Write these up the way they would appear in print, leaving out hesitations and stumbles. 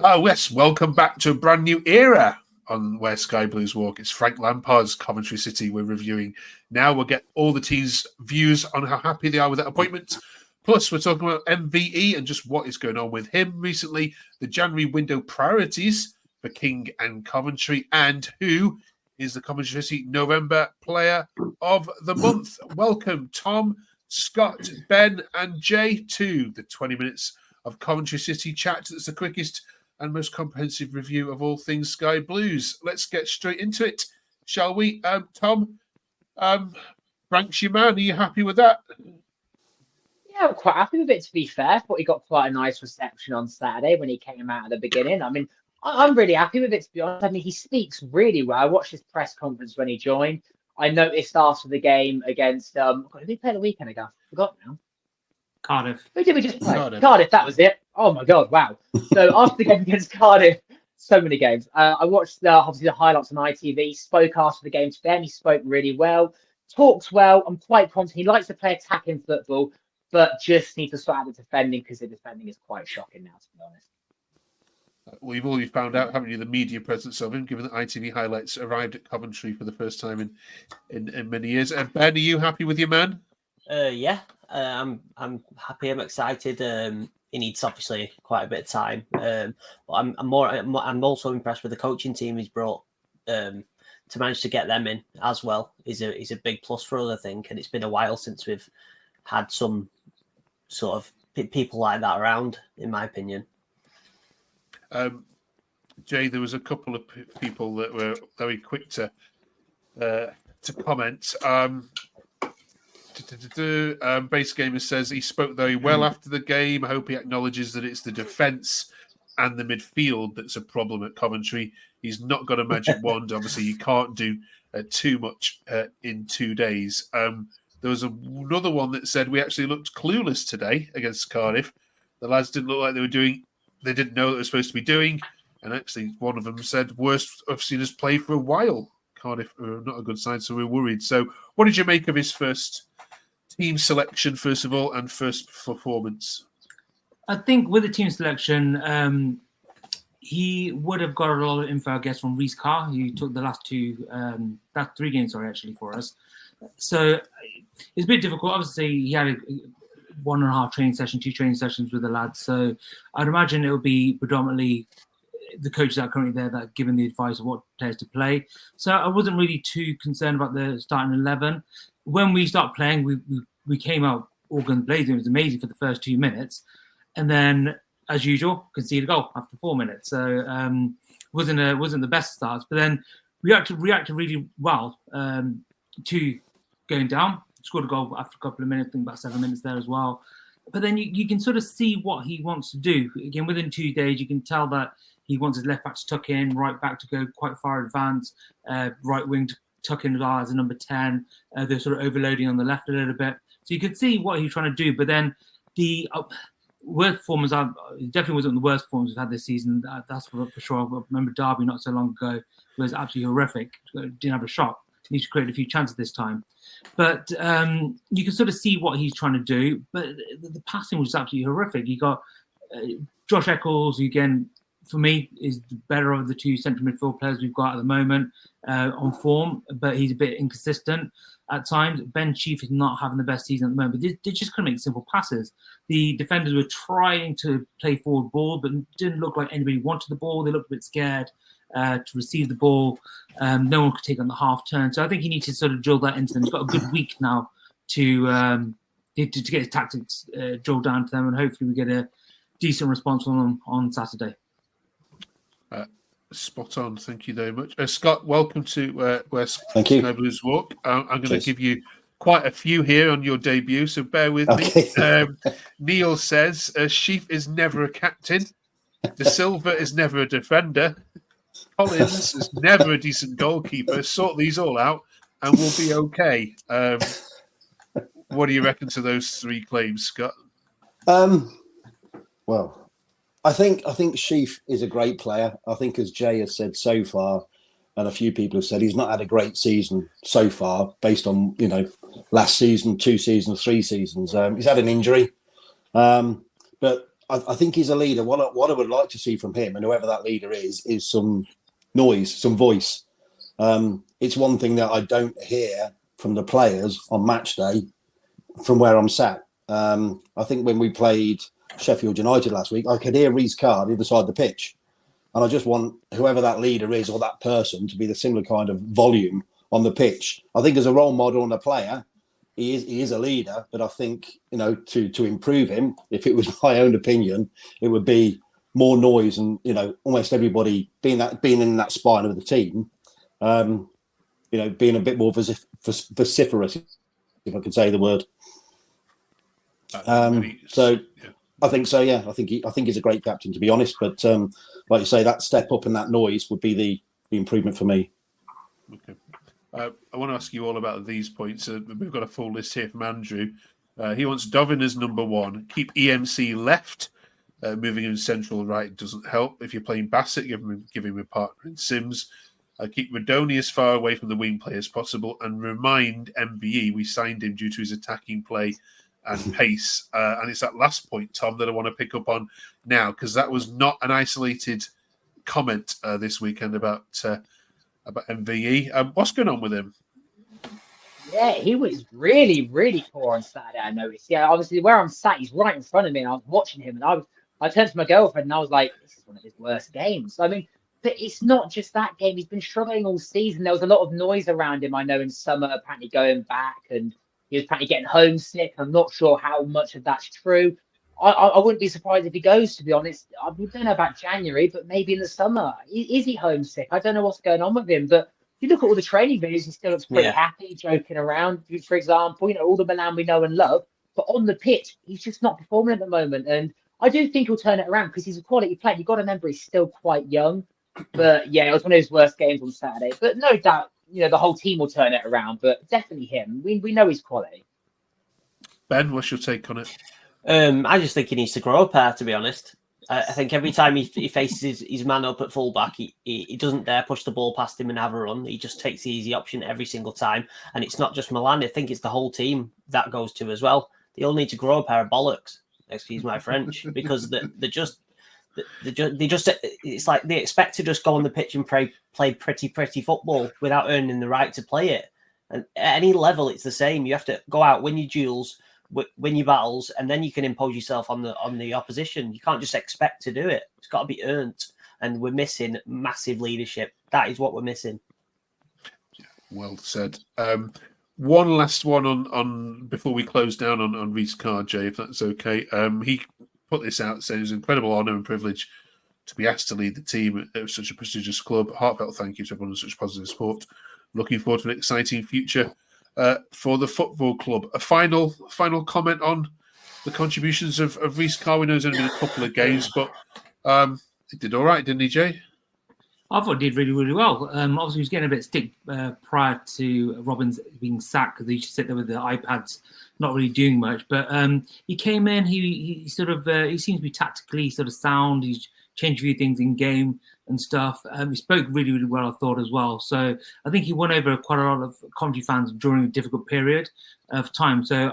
Oh, yes. Welcome back to a brand new era on Where Sky Blues Walk. It's Frank Lampard's Coventry City we're reviewing now. We'll get all the teams' views on how happy they are with that appointment. Plus, we're talking about MVE and just what is going on with him recently, the January window priorities for King and Coventry, and who is the Coventry City November Player of the Month. Welcome, Tom, Scott, Ben, and Jay to the 20 minutes of Coventry City chat. That's the quickest and most comprehensive review of all things Sky Blues. Let's get straight into it, shall we? Tom, Frank's your man. Are you happy with that? Yeah, I'm quite happy with it, to be fair. I thought he got quite a nice reception on Saturday when he came out at the beginning. I mean, I'm really happy with it, to be honest. I mean, he speaks really well. I watched his press conference when he joined. I noticed after the game against, who did he play the weekend ago? I forgot now. Cardiff. Who did we just play? Cardiff, that was it. Oh my God, wow. So after the game against Cardiff, so many games. I watched obviously the highlights on ITV, spoke after the game to them. He spoke really well, talks well. I'm quite confident. He likes to play attacking football, but just needs to sort out the defending because the defending is quite shocking now, to be honest. Well, you've already found out, haven't you, the media presence of him, given that ITV highlights arrived at Coventry for the first time in many years. Ben, are you happy with your man? Yeah, I'm happy. I'm excited. He needs obviously quite a bit of time, but I'm also impressed with the coaching team he's brought. To manage to get them in as well is a big plus for us, I think. And it's been a while since we've had some sort of people like that around, in my opinion. Jay, there was a couple of people that were very quick to comment. Base Gamer says he spoke very well after the game. I hope he acknowledges that it's the defence and the midfield that's a problem at Coventry. He's not got a magic wand. Obviously, you can't do too much in 2 days. There was another one that said we actually looked clueless today against Cardiff. The lads didn't look like they didn't know what they were supposed to be doing. And actually, one of them said, worst I've seen us play for a while. Cardiff are not a good side, so we're worried. So what did you make of his first team selection, first of all, and first performance? I think with the team selection, he would have got a lot of info, I guess, from Reece Carr, who took the last three games, actually, for us. So it's a bit difficult. Obviously, he had a 1.5 training session, 2 training sessions with the lads. So I'd imagine it will be predominantly the coaches that are currently there that are giving the advice of what players to play. So I wasn't really too concerned about the starting 11. When we started playing, we came out all guns blazing. It was amazing for the first 2 minutes. And then, as usual, conceded a goal after 4 minutes. So wasn't the best starts. But then we reacted really well to going down. Scored a goal after a couple of minutes, I think about 7 minutes there as well. But then you can sort of see what he wants to do. Again, within 2 days, you can tell that he wants his left back to tuck in, right back to go quite far advanced, right wing to tuck in as a number 10. They're sort of overloading on the left a little bit. So you could see what he's trying to do. But then the worst performance, it definitely wasn't the worst performance we've had this season. That's for sure. I remember Derby not so long ago was absolutely horrific. Didn't have a shot. Needs to create a few chances this time. But you can sort of see what he's trying to do. But the passing was absolutely horrific. You got Josh Eccles, who again, for me, is the better of the 2 central midfield players we've got at the moment on form, but he's a bit inconsistent at times. Ben Chief is not having the best season at the moment, but they just couldn't make simple passes. The defenders were trying to play forward ball, but didn't look like anybody wanted the ball. They looked a bit scared to receive the ball. No one could take on the half turn. So I think he needs to sort of drill that into them. He's got a good week now to get his tactics drilled down to them, and hopefully we get a decent response from them on Saturday. Spot on. Thank you very much. Scott, welcome to West Sky Blues Walk. I'm going to give you quite a few here on your debut, so bear with me. Neil says, Sheaf is never a captain. De Silva is never a defender. Collins is never a decent goalkeeper. Sort these all out and we'll be okay. What do you reckon to those 3 claims, Scott? Well, I think Sheaf is a great player. I think, as Jay has said so far, and a few people have said, he's not had a great season so far based on, last season, 2 seasons, 3 seasons. He's had an injury. But I think he's a leader. What I would like to see from him, and whoever that leader is some noise, some voice. It's one thing that I don't hear from the players on match day from where I'm sat. I think when we played Sheffield United last week, I could hear Reece Carr the other side of the pitch. And I just want whoever that leader is or that person to be the similar kind of volume on the pitch. I think as a role model and a player, he is a leader. But I think, to improve him, if it was my own opinion, it would be more noise and, almost everybody being in that spine of the team, being a bit more vociferous, if I could say the word. I think so. Yeah, I think he's a great captain, to be honest. But like you say, that step up and that noise would be the improvement for me. Okay. I want to ask you all about these points. We've got a full list here from Andrew. He wants Dovin as number 1. Keep EMC left. Moving in central right doesn't help. If you're playing Bassett, give him a partner in Sims. Keep Radoni as far away from the wing play as possible, and remind MBE we signed him due to his attacking play and pace. And it's that last point, Tom, that I want to pick up on now, because that was not an isolated comment this weekend about MVE. What's going on with him? Yeah, he was really, really poor on Saturday, I noticed. Yeah, obviously where I'm sat, he's right in front of me, and I was watching him, and I turned to my girlfriend, and I was like, this is one of his worst games. I mean, but it's not just that game. He's been struggling all season. There was a lot of noise around him, I know, in summer, apparently going back, and he was apparently getting homesick. I'm not sure how much of that's true. I wouldn't be surprised if he goes, to be honest. We don't know about January, but maybe in the summer. Is he homesick? I don't know what's going on with him. But if you look at all the training videos, he still looks pretty happy, joking around, for example. All the Milan we know and love. But on the pitch, he's just not performing at the moment. And I do think he'll turn it around because he's a quality player. You've got to remember he's still quite young. But yeah, it was one of his worst games on Saturday. But no doubt, the whole team will turn it around. But definitely him. We know his quality. Ben, what's your take on it? I just think he needs to grow up, to be honest. I think every time he faces his man up at fullback, he doesn't dare push the ball past him and have a run. He just takes the easy option every single time. And it's not just Milan. I think it's the whole team that goes to as well. They all need to grow a pair of bollocks, excuse my French, because they just it's like they expect to just go on the pitch and play pretty football without earning the right to play it. And at any level, it's the same. You have to go out, win your duels, win your battles, and then you can impose yourself on the opposition. You can't just expect to do it. It's got to be earned. And we're missing massive leadership. That is what we're missing. Well said. One last one on before we close down on Reece Carr, Jay, if that's okay. He put this out saying it's an incredible honour and privilege to be asked to lead the team at such a prestigious club. Heartfelt thank you to everyone in such positive support. Looking forward to an exciting future for the football club. A final comment on the contributions of Reece Carr. We know there's only been a couple of games, but he did all right, didn't he, Jay? I thought he did really, really well. Obviously, he was getting a bit stick prior to Robbins being sacked because he used to sit there with the iPads, not really doing much. But he came in. He sort of he seems to be tactically sort of sound. He's changed a few things in game and stuff. He spoke really, really well, I thought, as well. So I think he won over quite a lot of Coventry fans during a difficult period of time. So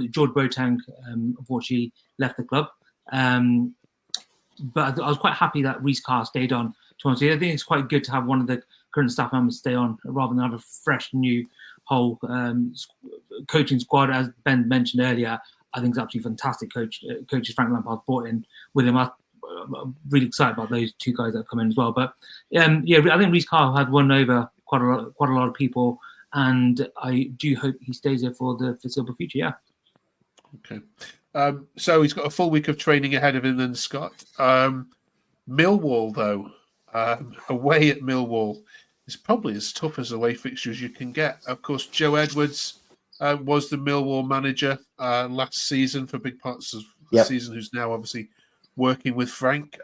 George Boateng, unfortunately, left the club. But I was quite happy that Reece Carr stayed on. I think it's quite good to have one of the current staff members stay on rather than have a fresh, new whole coaching squad. As Ben mentioned earlier, I think it's absolutely fantastic. Coaches Frank Lampard brought in with him. I'm really excited about those two guys that have come in as well. But I think Reece Carr had won over quite a lot of people, and I do hope he stays there for the foreseeable future. Yeah. Okay. So he's got a full week of training ahead of him then, Scott. Millwall, though. Away at Millwall is probably as tough as away fixtures you can get. Of course, Joe Edwards was the Millwall manager last season for big parts of the season, who's now obviously working with Frank.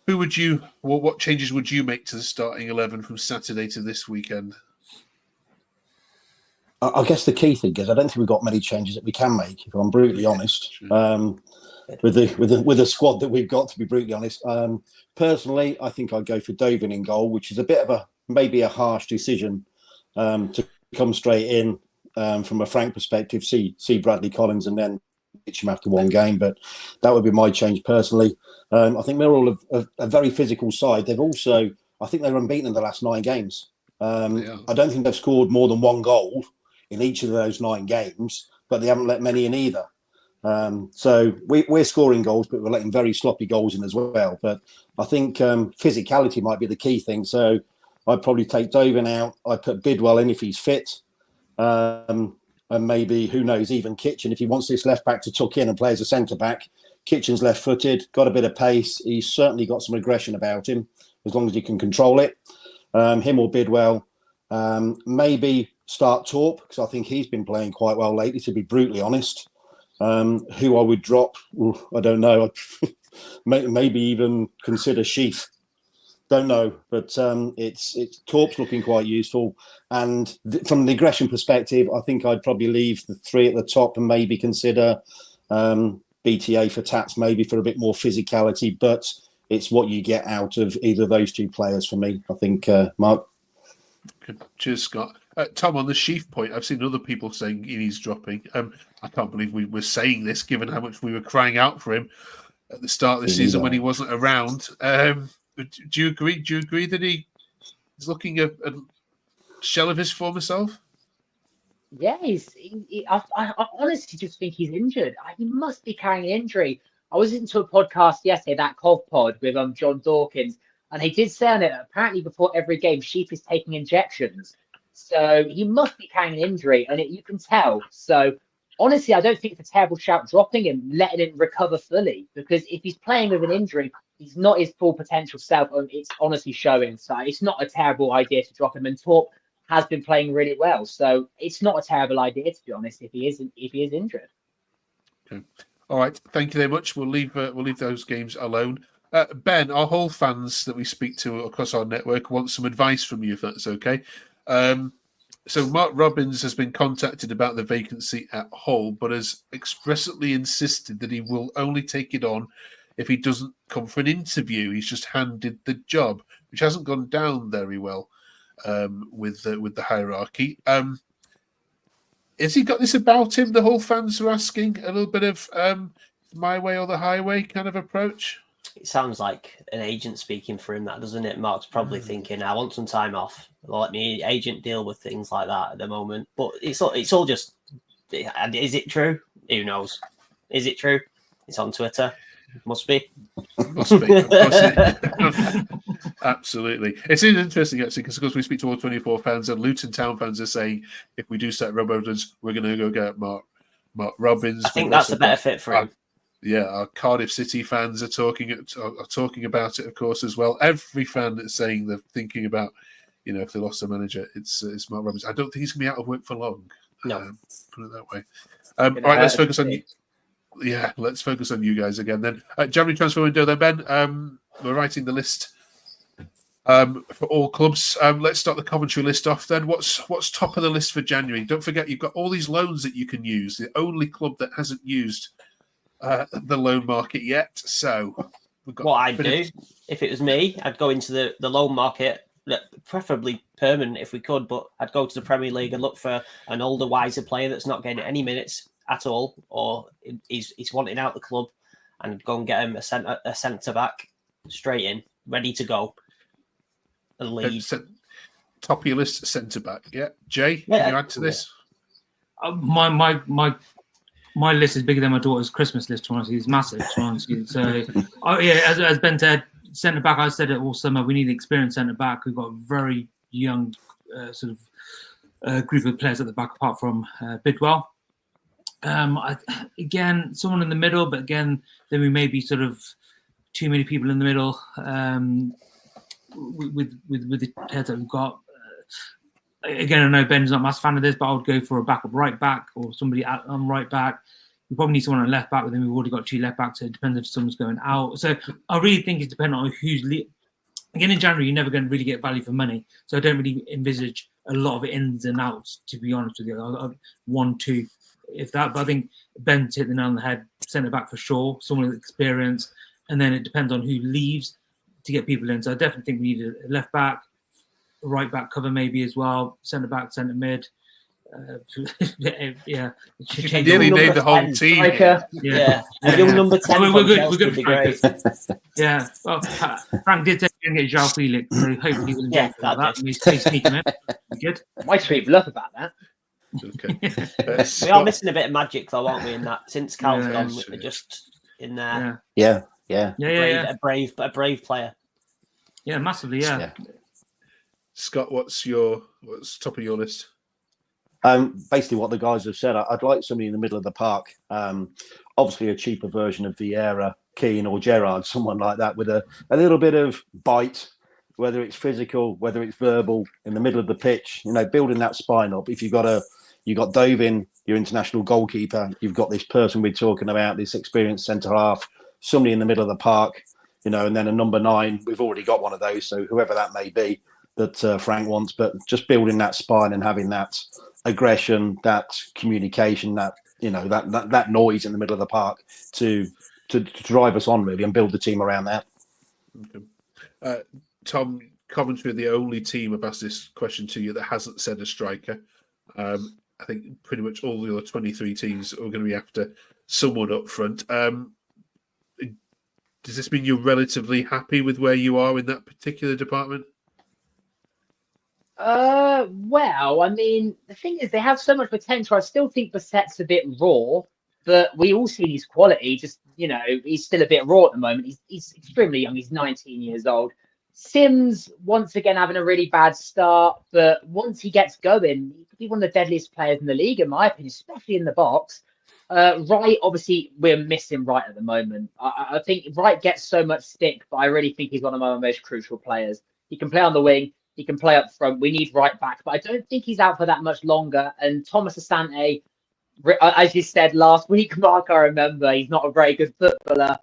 What changes would you make to the starting 11 from Saturday to this weekend? I guess the key thing is I don't think we've got many changes that we can make, if I'm brutally honest. Sure. With the squad that we've got, to be brutally honest. Personally, I think I'd go for Dovin in goal, which is a bit of maybe a harsh decision to come straight in from a Frank perspective, see Bradley Collins and then ditch him after one game, but that would be my change personally. I think Millwall have a very physical side. They've also, I think they're unbeaten in the last 9 games. I don't think they've scored more than 1 goal in each of those 9 games, but they haven't let many in either. So we're scoring goals, but we're letting very sloppy goals in as well. But I think physicality might be the key thing. So I'd probably take Dovin out. I'd put Bidwell in if he's fit. And maybe, who knows, even Kitchen, if he wants this left back to tuck in and play as a centre back. Kitchen's left footed, got a bit of pace. He's certainly got some aggression about him, as long as he can control it. Him or Bidwell. Maybe start Torp, because I think he's been playing quite well lately, to be brutally honest. Who I would drop, I don't know. Maybe even consider Sheaf. Don't know, but it's Torp's looking quite useful. And from the aggression perspective, I think I'd probably leave the 3 at the top and maybe consider BTA for Tats, maybe for a bit more physicality. But it's what you get out of either of those 2 players for me, I think, Mark. Cheers, Scott. Tom, on the Sheaf point, I've seen other people saying he's dropping. I can't believe we were saying this, given how much we were crying out for him at the start of the season when he wasn't around. Do you agree? Do you agree that he's looking a shell of his former self? Yeah, I honestly just think he's injured. He must be carrying an injury. I was into a podcast yesterday, that Cov pod with John Dawkins, and he did say on it, apparently before every game, Sheep is taking injections. So he must be carrying an injury, and you can tell. So honestly, I don't think it's a terrible shout dropping him, letting him recover fully, because if he's playing with an injury, he's not his full potential self. It's honestly showing. So it's not a terrible idea to drop him. And Torp has been playing really well. So it's not a terrible idea, to be honest, if he is injured. Okay. All right. Thank you very much. We'll leave those games alone. Ben, our Hull fans that we speak to across our network want some advice from you, if that's okay. So Mark Robbins has been contacted about the vacancy at Hull, but has expressly insisted that he will only take it on if he doesn't come for an interview. He's just handed the job, which hasn't gone down very well with the hierarchy. Has he got this about him? The Hull fans are asking a little bit of my way or the highway kind of approach. It sounds like an agent speaking for him, that, doesn't it? Mark's probably thinking, I want some time off. Let me agent deal with things like that at the moment. But it's all just, is it true? Who knows? Is it true? It's on Twitter. Must be. Must be. Of course. Absolutely. It's interesting, actually, because of course we speak to all 24 fans, and Luton Town fans are saying, if we do set Rob Odens, we're going to go get Mark Robbins. I think that's a better fit for him. Yeah, our Cardiff City fans are talking about it, of course, as well. Every fan that's saying they're thinking about, if they lost their manager, it's Mark Robbins. I don't think he's going to be out of work for long. No. Put it that way. All right, let's focus on you. Yeah, let's focus on you guys again then. January transfer window then, Ben. We're writing the list for all clubs. Let's start the Coventry list off then. What's top of the list for January? Don't forget, you've got all these loans that you can use. The only club that hasn't used the loan market yet. So we've got what I'd do if it was me, I'd go into the loan market, preferably permanent if we could, but I'd go to the Premier League and look for an older, wiser player that's not getting any minutes at all, or he's wanting out the club, and go and get him a centre back straight in, ready to go and lead. Top of your list, centre back. Yeah, Jay, can you add to this? My list is bigger than my daughter's Christmas list. Honestly, it's massive. So, as Ben said, centre back. I said it all summer. We need an experienced centre back. We've got a very young group of players at the back, apart from Bidwell. Again, someone in the middle, but again, then we may be sort of too many people in the middle with the players that we've got. Again, I know Ben's not a massive fan of this, but I would go for a backup right back or somebody on right back. We probably need someone on left back, but then we've already got 2 left backs, so it depends if someone's going out. So I really think it's dependent on who's again, in January, you're never going to really get value for money. So I don't really envisage a lot of ins and outs, to be honest with you. 1, 2, if that. But I think Ben's hit the nail on the head. Centre back for sure, someone with experience. And then it depends on who leaves to get people in. So I definitely think we need a left back, right back cover maybe as well, centre back, centre mid. Yeah, You nearly named the whole team. Striker. Yeah. A young number 10 We're from good. Chelsea We're good would for be great. strikers. Yeah. Well, Frank did say he didn't get João Felix, so hopefully we'll Yeah, get that. that'd And we sneak him in. Good. Might sweep bluff about that. Okay. We are Scott, missing a bit of magic, though, aren't we? In that since Cal's Yeah, gone, sure. we're just in there. Yeah. Yeah. A brave player. Yeah, massively. Yeah. Scott, what's top of your list? Basically what the guys have said. I'd like somebody in the middle of the park. Obviously a cheaper version of Vieira, Keane or Gerrard, someone like that with a little bit of bite, whether it's physical, whether it's verbal, in the middle of the pitch, building that spine up. If you've got Dovin, your international goalkeeper, you've got this person we're talking about, this experienced centre half, somebody in the middle of the park, and then a number 9. We've already got one of those, so whoever that may be that Frank wants, but just building that spine and having that aggression, that communication, that that noise in the middle of the park to drive us on really and build the team around that. Okay. Tom, Coventry are the only team, I've asked this question to you, that hasn't said a striker. I think pretty much all the other 23 teams are going to be after someone up front. Does this mean you're relatively happy with where you are in that particular department? Well, I mean, the thing is, they have so much potential. I still think Bassett's a bit raw, but we all see his quality. Just, he's still a bit raw at the moment. He's extremely young. He's 19 years old. Sims, once again, having a really bad start, but once he gets going, he could be one of the deadliest players in the league, in my opinion, especially in the box. Wright, obviously, we're missing Wright at the moment. I think Wright gets so much stick, but I really think he's one of my most crucial players. He can play on the wing. He can play up front. We need Wright back, but I don't think he's out for that much longer. And Thomas Asante, as you said last week, Mark, I remember, he's not a very good footballer.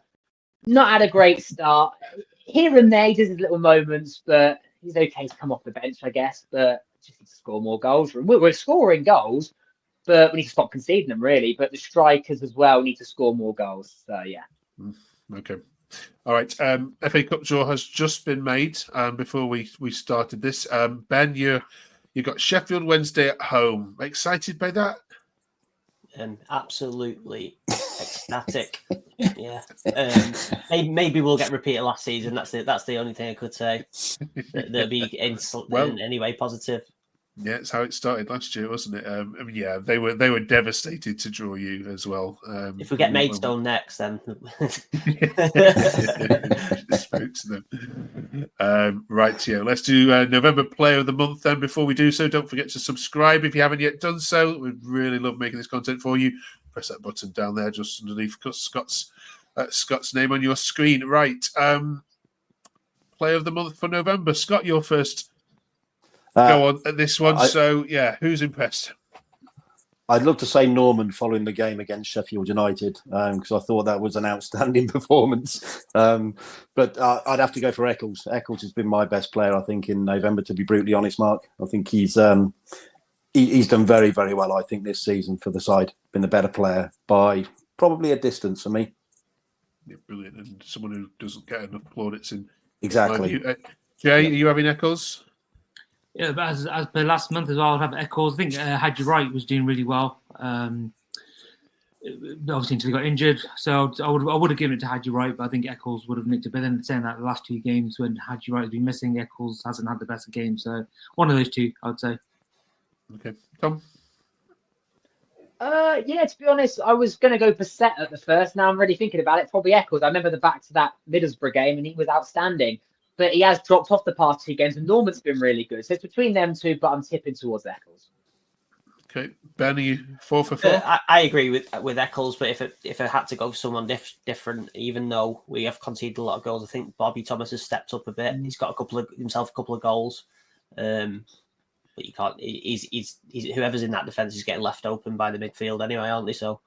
Not had a great start. Here and there, he does his little moments, but he's okay to come off the bench, I guess. But just need to score more goals. We're scoring goals, but we need to stop conceding them, really. But the strikers as well need to score more goals. So, yeah. Okay. All right. FA Cup draw has just been made before we started this. Ben, you got Sheffield Wednesday at home. Excited by that? Absolutely ecstatic. Yeah. Maybe we'll get repeated last season. That's the only thing I could say. That'll be in any way positive. Yeah, it's how it started last year, wasn't it? They were devastated to draw you as well. If we get Maidstone next, then spoke to them. Right, yeah. Let's do November Player of the Month. Then, before we do so, don't forget to subscribe if you haven't yet done so. We'd really love making this content for you. Press that button down there, just underneath Scott's name on your screen. Right, Player of the Month for November. Scott, you're first. Go on at this one. Who's impressed? I'd love to say Norman following the game against Sheffield United because I thought that was an outstanding performance. But I'd have to go for Eccles. Eccles has been my best player, I think, in November, to be brutally honest, Mark. I think he's done very, very well, I think, this season for the side. Been the better player by probably a distance for me. Yeah, brilliant. And someone who doesn't get enough plaudits in. Exactly. Jay, are you having Eccles? Yeah, but as per last month as well, I'll have Eccles. I think Hadji Wright was doing really well. Obviously, until he got injured. So I would have given it to Hadji Wright, but I think Eccles would have nicked it. But then saying that the last 2 games when Hadji Wright has been missing, Eccles hasn't had the best game. So one of those 2, I would say. Okay. Tom? To be honest, I was going to go Bassett at the first. Now I'm really thinking about it. Probably Eccles. I remember the back to that Middlesbrough game, and he was outstanding. But he has dropped off the past 2 games, and Norman's been really good. So it's between them 2, but I'm tipping towards Eccles. Okay, Ben, are you 4 for 4? I agree with Eccles, but if I had to go for someone different, even though we have conceded a lot of goals, I think Bobby Thomas has stepped up a bit. He's got himself a couple of goals, but you can't. He's whoever's in that defence is getting left open by the midfield anyway, aren't they? So,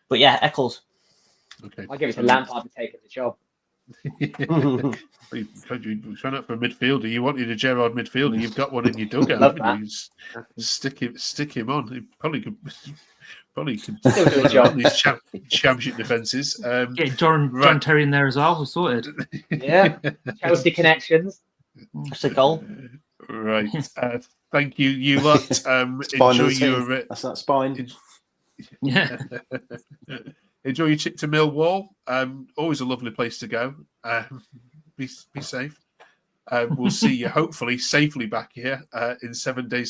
but yeah, Eccles. Okay, I'll give it to Lampard to take the job. You trying out for a midfielder. You wanted a Gerrard midfielder. You've got one in your dugout, haven't you? Stick him on. He probably could still do a job. These championship defences. Get John Terry in there as well. We're sorted. Yeah, Chelsea connections. That's a goal. Right. Thank you, you lot. Enjoy your that's that spine. Yeah. Enjoy your trip to Millwall. Always a lovely place to go. Be safe. We'll see you hopefully safely back here in 7 days' time.